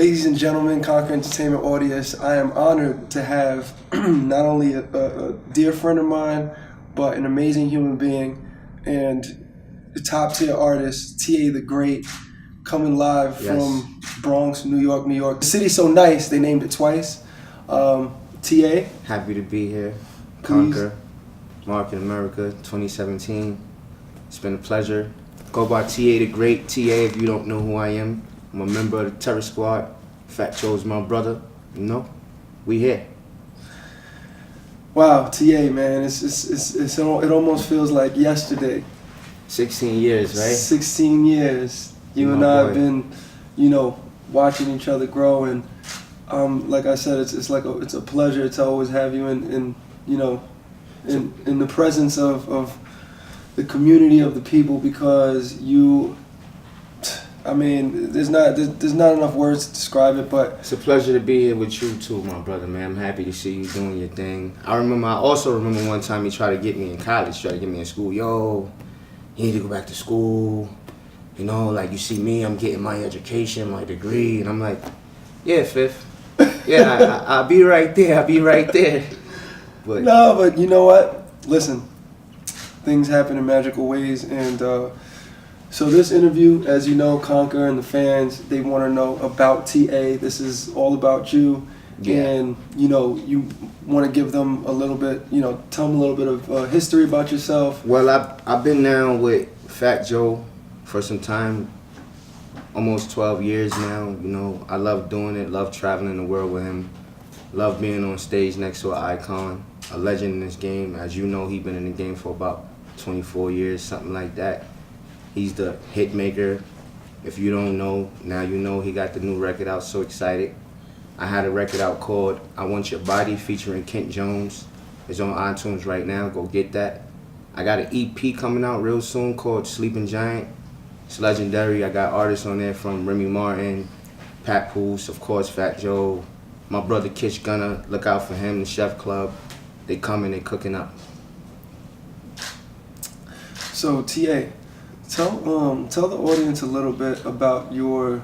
Ladies and gentlemen, Conquer Entertainment audience, I am honored to have not only a dear friend of mine, but an amazing human being and a top tier artist, T.A. the Great, coming live from Bronx, New York, New York. The city's so nice, they named it twice. T.A. Happy to be here. Conquer, Market America 2017. It's been a pleasure. Go by T.A. the Great. T.A. if you don't know who I am. I'm a member of the Terror Squad. Fat Joe's my brother. You know, we here. Wow, T.A. man, it almost feels like yesterday. 16 years, right? 16 years. You and I have been, watching each other grow, and like I said, it's a pleasure to always have you in the presence of the community of the people, because there's not enough words to describe it, but it's a pleasure to be here with you too, my brother, man. I'm happy to see you doing your thing. I also remember one time he tried to get me in college, tried to get me in school. Yo, you need to go back to school. Like you see me, I'm getting my education, my degree, and I'm like, yeah, Fifth. Yeah, I'll be right there. But no, but you know what? Listen, things happen in magical ways, and so this interview, as you know, Conquer and the fans, they want to know about T.A. This is all about you, and you want to give them a little bit, tell them a little bit of history about yourself. Well, I've been down with Fat Joe for some time, almost 12 years now. I love doing it, love traveling the world with him, love being on stage next to an icon, a legend in this game. As you know, he's been in the game for about 24 years, something like that. He's the hit maker. If you don't know, now you know. He got the new record out, So Excited. I had a record out called I Want Your Body featuring Kent Jones. It's on iTunes right now, go get that. I got an EP coming out real soon called Sleeping Giant. It's legendary. I got artists on there from Remy Martin, Pat Poose, of course, Fat Joe, my brother Kish Gunner. Look out for him, the Chef Club. They coming, they cooking up. So T.A., tell the audience a little bit about your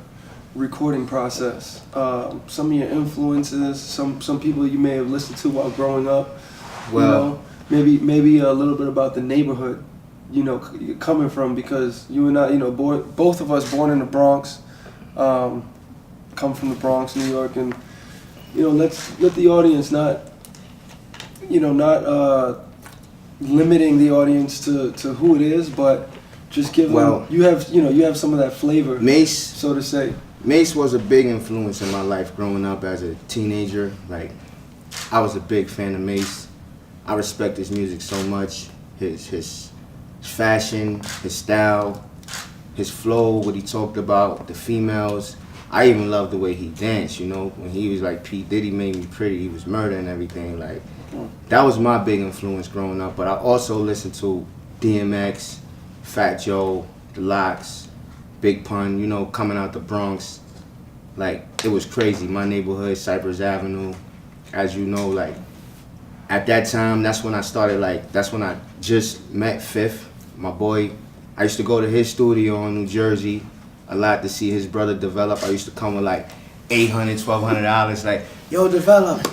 recording process. Some of your influences, some people you may have listened to while growing up. Well, maybe a little bit about the neighborhood, you're coming from, because you and I, both of us born in the Bronx, come from the Bronx, New York, and let the audience not limiting the audience to who it is, but just give them, you have some of that flavor, Mace, so to say. Mace was a big influence in my life growing up as a teenager. Like, I was a big fan of Mace. I respect his music so much. His fashion, his style, his flow, what he talked about, the females. I even loved the way he danced, when he was like P. Diddy made me pretty, he was murder and everything. Like, that was my big influence growing up. But I also listened to DMX, Fat Joe, The Lox, Big Pun, coming out the Bronx. Like, it was crazy. My neighborhood, Cypress Avenue, as you know, like, at that time, that's when I started, that's when I just met Fifth, my boy. I used to go to his studio in New Jersey a lot to see his brother develop. I used to come with like $800, $1,200, like, yo, develop.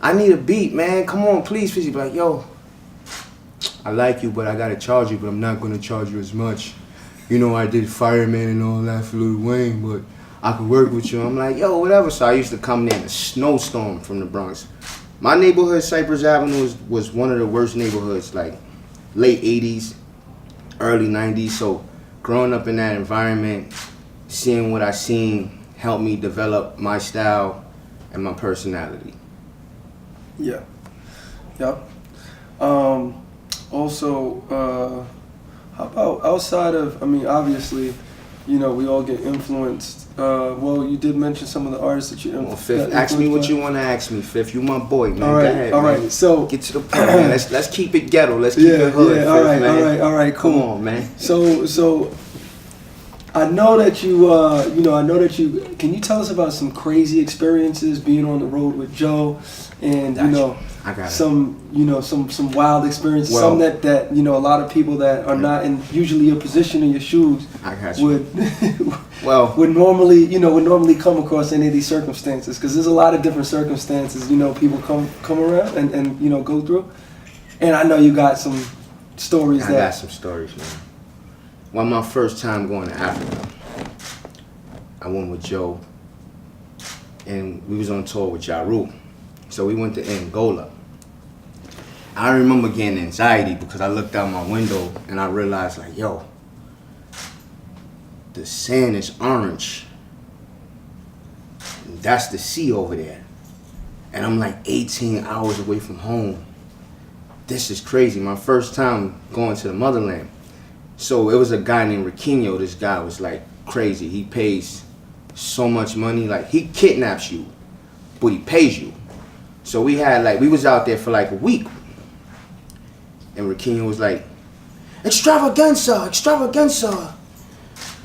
I need a beat, man. Come on, please. He'd be like, yo, I like you, but I gotta charge you, but I'm not gonna charge you as much. I did Fireman and all that for Lil Wayne, but I could work with you. I'm like, yo, whatever. So I used to come there in a snowstorm from the Bronx. My neighborhood, Cypress Avenue, was one of the worst neighborhoods, like late 80s, early 90s. So growing up in that environment, seeing what I seen helped me develop my style and my personality. Yeah. Yep. Also, how about outside of, obviously, we all get influenced. You did mention some of the artists that you influenced. Fifth, ask me what you want to ask me, Fifth. You my boy, man. All right, go ahead, all man. Right. So get to the point, man. Let's keep it ghetto. Let's keep it hood, Fifth, all right, man. all right, cool. Come on, man. So I know that you, I know that you. Can you tell us about some crazy experiences being on the road with Joe, and I got it. some wild experiences, Well, some that a lot of people that are not in usually a position in your shoes I got you. would Well, would normally come across any of these circumstances, because there's a lot of different circumstances people come around and go through, and I know you got some stories I that. got some stories, man. Well, my first time going to Africa, I went with Joe, and we was on tour with Ja Rule. So we went to Angola. I remember getting anxiety because I looked out my window and I realized, like, yo, the sand is orange. That's the sea over there. And I'm like 18 hours away from home. This is crazy. My first time going to the motherland. So it was a guy named Riquinho. This guy was like crazy. He pays so much money. Like, he kidnaps you, but he pays you. So we was out there for like a week. And Riquinho was like, extravaganza, extravaganza.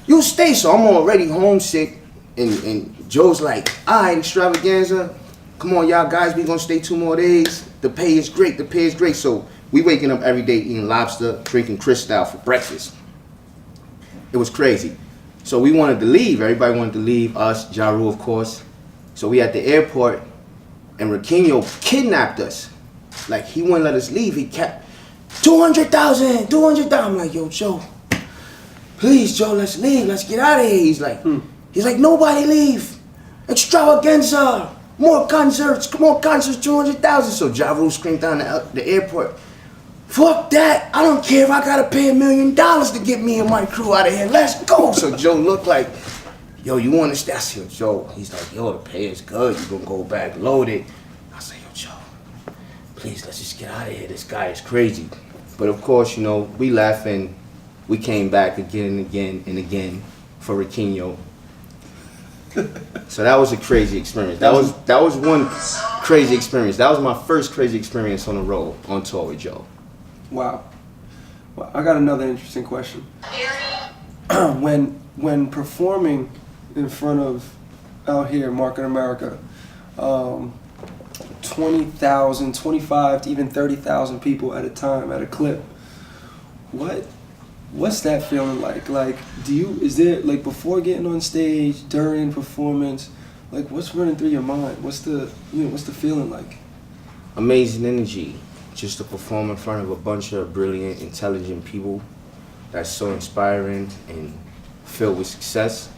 You stay. So I'm already homesick. And Joe's like, all right, extravaganza. Come on, y'all guys, we gonna stay 2 more days. The pay is great, the pay is great. So we waking up every day eating lobster, drinking Cristal for breakfast. It was crazy. So we wanted to leave. Everybody wanted to leave, us, Ja Rule, of course. So we at the airport, and Riquinho kidnapped us. Like, he wouldn't let us leave. He kept, 200,000, 200,000. I'm like, yo, Joe, please, Joe, let's leave. Let's get out of here. He's like, nobody leave. Extravaganza. More concerts, 200,000. So Ja Rule screamed down the airport, fuck that, I don't care if I gotta pay $1 million to get me and my crew out of here, let's go. So Joe looked like, yo, you wanna stay? I said, Joe, he's like, yo, the pay is good, you gonna go back loaded. I said, yo, Joe, please, let's just get out of here, this guy is crazy. But of course, we left and we came back again and again and again for Riquinho. So that was a crazy experience. That was one crazy experience. That was my first crazy experience on the road, on tour with Joe. Wow. Well, I got another interesting question. When performing in front of, out here, Market America, 20,000, 25 to even 30,000 people at a time, at a clip, what's that feeling like? Like, is there, like, before getting on stage, during performance, like, what's running through your mind? What's the feeling like? Amazing energy. Just to perform in front of a bunch of brilliant, intelligent people. That's so inspiring and filled with success.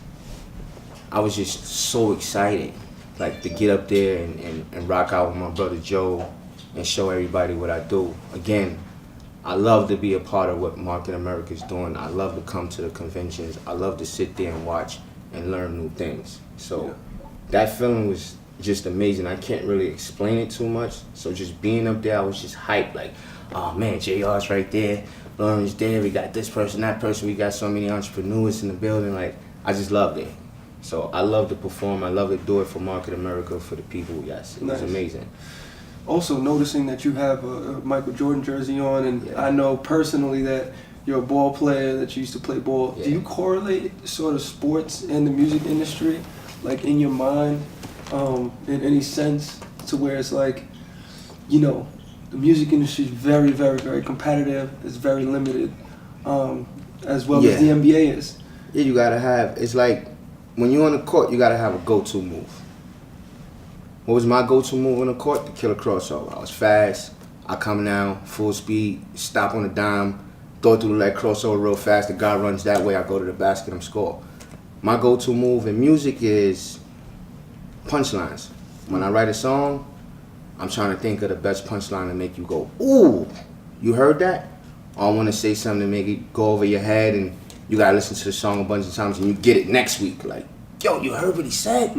I was just so excited, like, to get up there and rock out with my brother Joe and show everybody what I do. Again, I love to be a part of what Market America is doing. I love to come to the conventions. I love to sit there and watch and learn new things. So that feeling was just amazing. I can't really explain it too much. So just being up there, I was just hyped. Like, oh man, JR's right there. Lauren's there. We got this person, that person. We got so many entrepreneurs in the building. Like, I just loved it. So I love to perform. I love to do it for Market America, for the people. Yes, it was amazing. Also noticing that you have a Michael Jordan jersey on, and I know personally that you're a ball player, that you used to play ball. Do you correlate sort of sports and the music industry, like, in your mind, in any sense, to where it's like, the music industry is very, very, very competitive, it's very limited, as well as the NBA is? Yeah, you gotta have, it's like, when you're on the court, you gotta have a go-to move. What was my go-to move on the court? To kill a crossover. I was fast. I come down, full speed, stop on a dime, throw through the leg crossover real fast. The guy runs that way. I go to the basket and score. My go-to move in music is punchlines. When I write a song, I'm trying to think of the best punchline to make you go, ooh, you heard that? Or I want to say something to make it go over your head, and you gotta listen to the song a bunch of times and you get it next week. Like, yo, you heard what he said?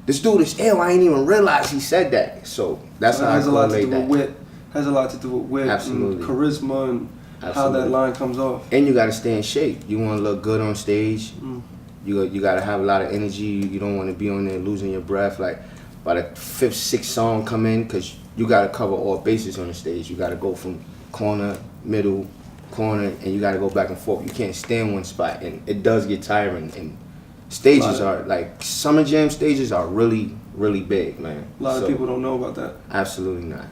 This dude is ill. I ain't even realize he said that. So that's how I correlate that. Has a lot to do with wit, Absolutely. And charisma, and how that line comes off. And you got to stay in shape. You want to look good on stage. You got to have a lot of energy. You don't want to be on there losing your breath. Like, by the 5th, 6th song come in, because you got to cover all bases on the stage. You got to go from corner, middle, corner, and you got to go back and forth. You can't stay in one spot, and it does get tiring. And stages are like Summer Jam stages are really, really big, man. A lot of people don't know about that. Absolutely not.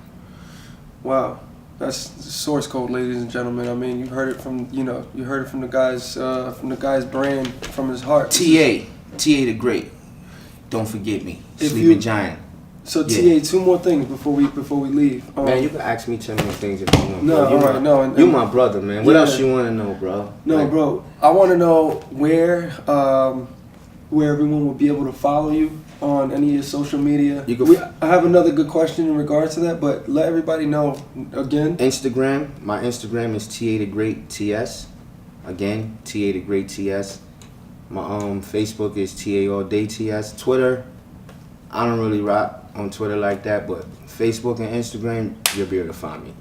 Wow, that's the source code, ladies and gentlemen. I mean, you heard it from the guy's brand, from his heart. TA the Great. Don't forget me. If Sleeping you- Giant. So Yeah. TA, two more things before we leave. Man, you can ask me 10 more things if you want. No, bro. You alright, my- no, and- You my brother, man. What Yeah. else you want to know, bro? No, Like, bro, I want to know where everyone will be able to follow you on any of your social media. You can I have another good question in regards to that, but let everybody know again. Instagram. My Instagram is TA the Great TS. Again, TA the Great TS. My Facebook is TA All Day TS. Twitter, I don't really rock on Twitter like that, but Facebook and Instagram, you'll be able to find me.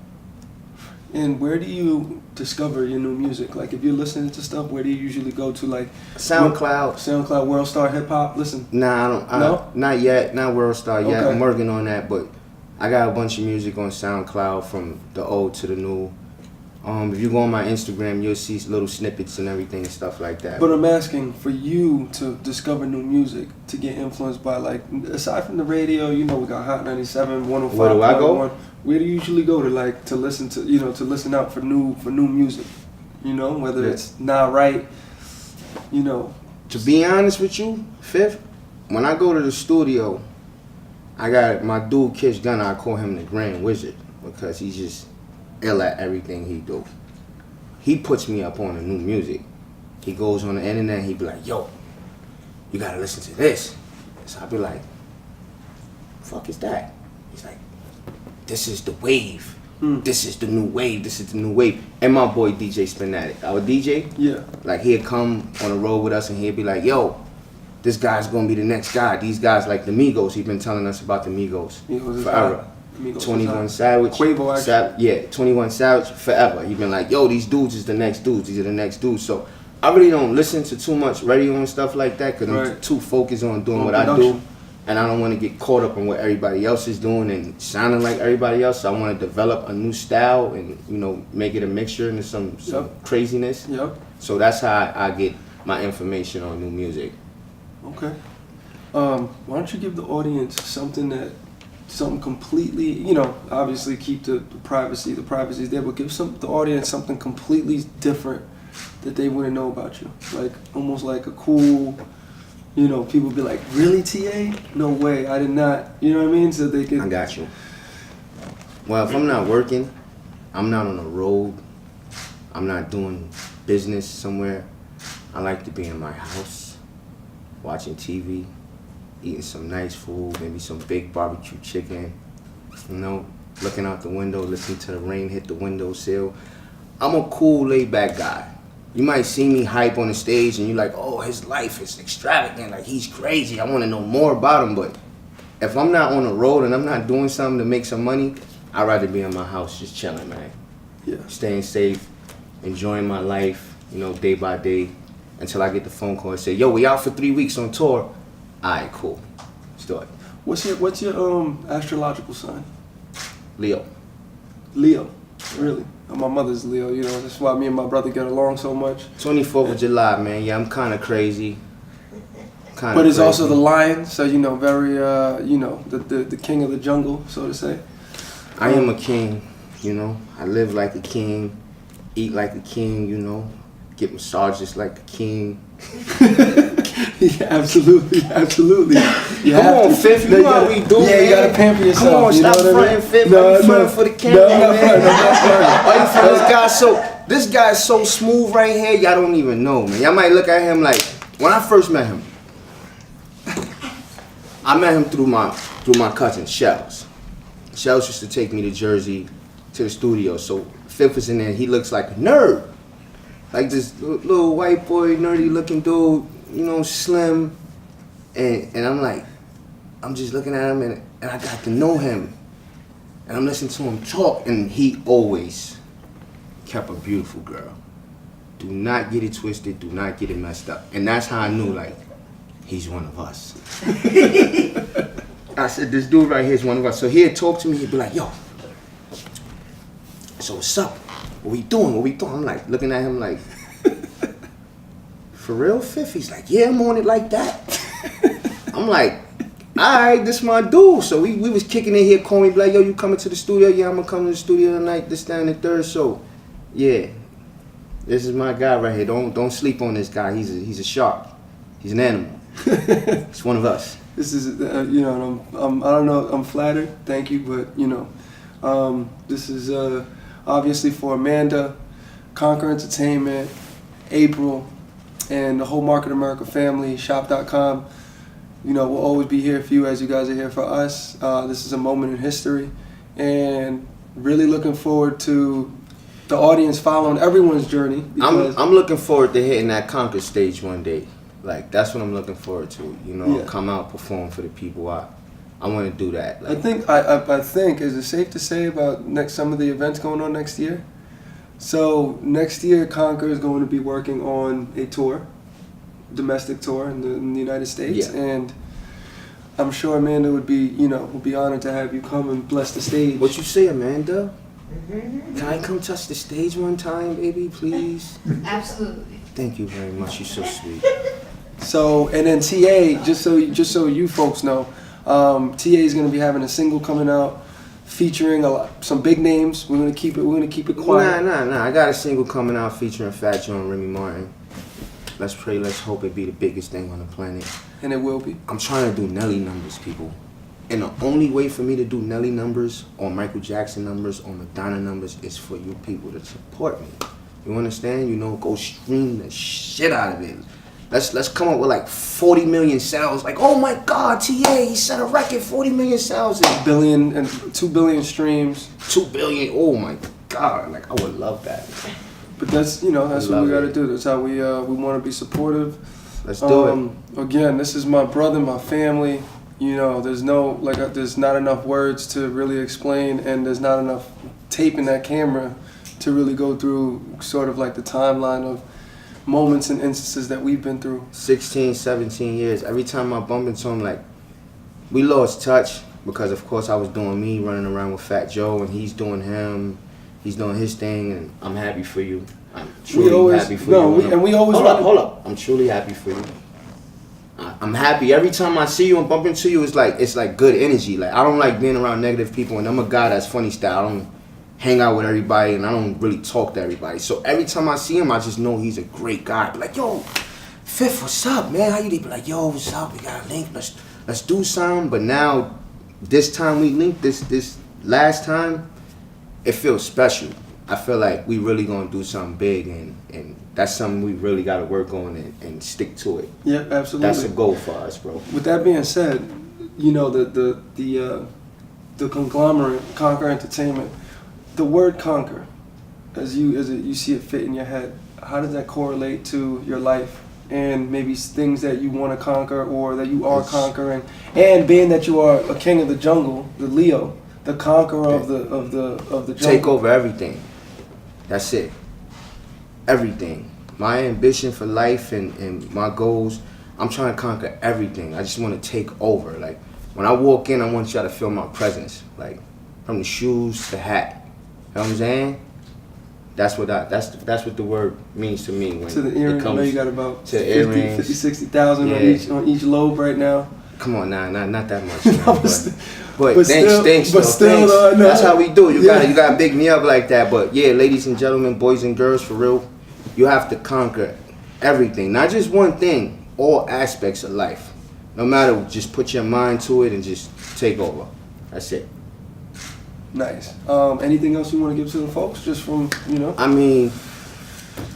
And where do you discover your new music? Like, if you're listening to stuff, where do you usually go to? Like SoundCloud. SoundCloud, World Star Hip Hop. Listen. Nah, I don't. No? Not yet. Not World Star yet. Okay. I'm working on that, but I got a bunch of music on SoundCloud from the old to the new. If you go on my Instagram, you'll see little snippets and everything and stuff like that. But I'm asking for you to discover new music, to get influenced by, like, aside from the radio, we got Hot 97, 105. Where do I go? Where do you usually go to listen to, to listen out for new music? Whether Yeah. it's not right, To be honest with you, Fifth, when I go to the studio, I got my dude Kish Gunner. I call him the Grand Wizard because he's just ill at everything he do. He puts me up on the new music. He goes on the internet and he be like, yo, you gotta listen to this. So I be like, fuck is that? He's like, this is the wave. This is the new wave. This is the new wave. And my boy DJ Spinatic, our DJ, Yeah. like he'd come on the road with us and he'd be like, yo, this guy's gonna be the next guy. These guys like the Migos. He's been telling us about the Migos Migos is forever. hot. Migos is 21 hot. Savage. Quavo, actually. Yeah, 21 Savage forever. He been like, yo, these dudes is the next dudes. These are the next dudes. So I really don't listen to too much radio and stuff like that because I'm Right. too focused on doing On what I production. do. And I don't want to get caught up on what everybody else is doing and sounding like everybody else. So I want to develop a new style and, make it a mixture into some Yep. craziness. Yep. So that's how I get my information on new music. Okay. Why don't you give the audience something completely, obviously keep the privacy. The privacy's there, but give the audience something completely different that they wouldn't know about you. Like, almost like a cool, people be like, really, TA? No way, I did not. You know what I mean? So they could. I got you. Well, if I'm not working, I'm not on the road, I'm not doing business somewhere, I like to be in my house, watching TV, eating some nice food, maybe some big barbecue chicken, looking out the window, listening to the rain hit the windowsill. I'm a cool, laid-back guy. You might see me hype on the stage and you're like, oh, his life is extravagant, like he's crazy, I want to know more about him, but if I'm not on the road and I'm not doing something to make some money, I'd rather be in my house just chilling, man. Yeah. Staying safe, enjoying my life, day by day, until I get the phone call and say, yo, we out for 3 weeks on tour. All right, cool. Let's do it. What's your astrological sign? Leo. Leo. Really? My mother's Leo. That's why me and my brother get along so much. 24th of July, man. Yeah, I'm kind of crazy. But it's also the lion, so very the king of the jungle, so to say. I am a king, I live like a king, eat like a king, get massages like a king. Yeah, absolutely. You Come have on, to. Fifth, you know how we do, Yeah, man. you gotta pamper yourself. Come on, you know stop what I mean? fronting, Fifth. No, Why you no. fronting for the camera, No, I'm not man? fronting, I'm not fronting. Why you fronting? This guy's so smooth right here, y'all don't even know, man. Y'all might look at him like, when I first met him, I met him through my cousin, Shells. Shells used to take me to Jersey to the studio, so Fifth was in there, he looks like a nerd. Like this little white boy, nerdy looking dude, slim. And I'm like, I'm just looking at him and I got to know him. And I'm listening to him talk, and he always kept a beautiful girl. Do not get it twisted, do not get it messed up. And that's how I knew, like, he's one of us. I said, this dude right here is one of us. So he'd talk to me, he'd be like, yo, so what's up? what we doing? What we doing? I'm like looking at him like, for real, Fifth? He's like, yeah, I'm on it like that. I'm like, alright, this my dude. So we was kicking in here, calling me like, yo, you coming to the studio? Yeah, I'm gonna come to the studio tonight, this, that, and the third. So, yeah, this is my guy right here. Don't sleep on this guy. He's a shark. He's an animal. It's one of us. This is, you know, I don't know, I'm flattered, thank you, but, you know, this is obviously for Amanda, Conquer Entertainment, April, and the whole Market America family, shop.com. You know, we'll always be here for you as you guys are here for us. This is a moment in history, and really looking forward to the audience following everyone's journey. I'm looking forward to hitting that Conquer stage one day. Like, that's what I'm looking forward to. You know, Yeah. come out, perform for the people. I want to do that. I Like, think is it safe to say about some of the events going on next year? So next year, Conquer is going to be working on a tour, domestic tour in the United States, Yeah. and I'm sure Amanda would be honored to have you come and bless the stage. what you say, Amanda? Can I come touch the stage one time, baby, please? Absolutely. Thank you very much. You're so sweet. So, and then TA, just so you folks know, TA is going to be having a single coming out featuring some big names. We're gonna keep it quiet. Nah. I got a single coming out featuring Fat Joe and Remy Martin. Let's pray, let's hope it be the biggest thing on the planet. And it will be. I'm trying to do Nelly numbers, people. And the only way for me to do Nelly numbers or Michael Jackson numbers or Madonna numbers is for you people to support me. You understand? You know, go stream the shit out of it. Let's come up with like 40 million sales. Like, oh my God, TA, he set a record, 40 million sales. And Billion and 2 billion streams. 2 billion, oh my God. Like, I would love that. But that's what Love we got to it. do. That's how we want to be supportive. Let's do it. Again, this is my brother, my family. You know, there's not enough words to really explain, and there's not enough tape in that camera to really go through sort of like the timeline of moments and instances that we've been through. 16, 17 years. Every time I bump into him, like, we lost touch because, of course, I was doing me, running around with Fat Joe, and he's doing him. He's doing his thing, and I'm happy for you. I'm truly happy for you. We always Hold up. I'm truly happy for you. I'm happy every time I see you and bump into you. It's like good energy. Like, I don't like being around negative people, and I'm a guy that's funny style. I don't hang out with everybody, and I don't really talk to everybody. So every time I see him, I just know he's a great guy. Be like, yo, Fifth, what's up, man? How you doing? Be like, yo, what's up? We got a link. Let's do something. But now, this time we linked, this last time, it feels special. I feel like we really gonna do something big, and that's something we really gotta work on and stick to it. Yeah, absolutely. That's a goal for us, bro. With that being said, you know, the conglomerate, Conquer Entertainment, the word conquer, as you see it fit in your head, how does that correlate to your life and maybe things that you want to conquer or that you are conquering, and being that you are a king of the jungle, the Leo, the conqueror of the jungle. Take over everything. That's it. Everything. My ambition for life and my goals, I'm trying to conquer everything. I just want to take over. Like, when I walk in, I want y'all to feel my presence. Like, from the shoes to the hat. You know what I'm saying? That's what the word means to me. When To the earring, it I know comes you got about to 50, earrings. 50, 60,000 Yeah. on each lobe right now. Come on, not that much, man. But but thanks, still- thanks. but though, still, thanks. no. That's how we do. You Yeah. gotta big me up like that. But yeah, ladies and gentlemen, boys and girls, for real, you have to conquer everything, not just one thing. All aspects of life. No matter, just put your mind to it and just take over. That's it. Nice. Anything else you want to give to the folks? Just from, you know? I mean,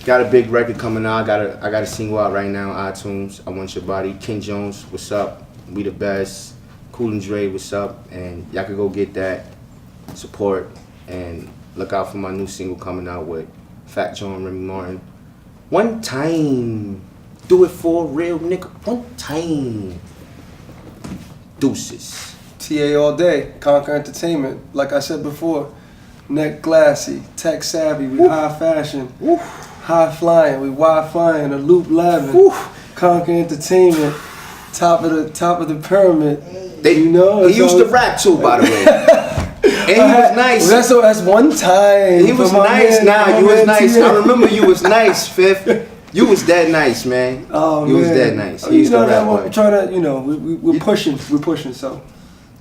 got a big record coming out. I got a single out right now, iTunes. I Want Your Body. King Jones, what's up? We the best. Cool and Dre, what's up? And y'all can go get that, support, and look out for my new single coming out with Fat Joe and Remy Martin. One time. Do it for a real nigga. One time. Deuces. TA all day, Conquer Entertainment. Like I said before, neck glassy, tech savvy, we high fashion, high flying, we wide flying, a loop lavin, Conquer Entertainment, top of the pyramid. He used to rap too, by the way. he was nice. That's one time. He was for my nice. man, Nah, my you was man nice. T.A. I remember you was nice, Fifth. You was that nice, man. Oh, you was man. that nice. Oh, He used to that rap we're hard. trying to, we're pushing. We're pushing. So,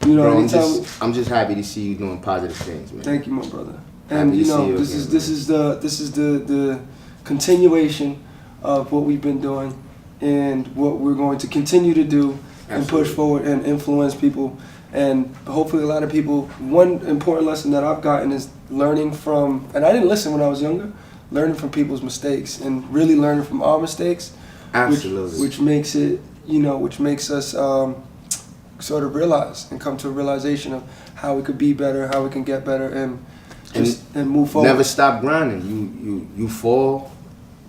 Bro, anytime. I'm just happy to see you doing positive things, man. Thank you, my brother. And Happy to see you this again, is the continuation of what we've been doing and what we're going to continue to do and push Absolutely. forward and influence people. And hopefully a lot of people, one important lesson that I've gotten is learning from, and I didn't listen when I was younger, learning from people's mistakes and really learning from our mistakes. Absolutely. Which makes it, which makes us sort of realize and come to a realization of how we could be better, how we can get better, and move forward. Never stop grinding. You fall,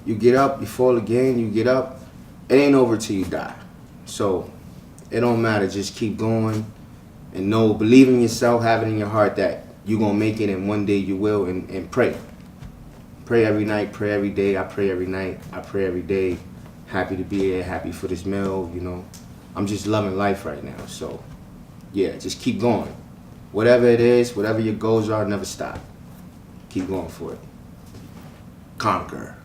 you get up, you fall again, you get up. It ain't over till you die. So it don't matter. Just keep going and believe in yourself, have it in your heart that you're gonna make it and one day you will, and pray. Pray every night, pray every day. I pray every night, I pray every day. Happy to be here, happy for this meal, I'm just loving life right now. So yeah, just keep going. Whatever it is, whatever your goals are, never stop. Keep going for it. Conquer.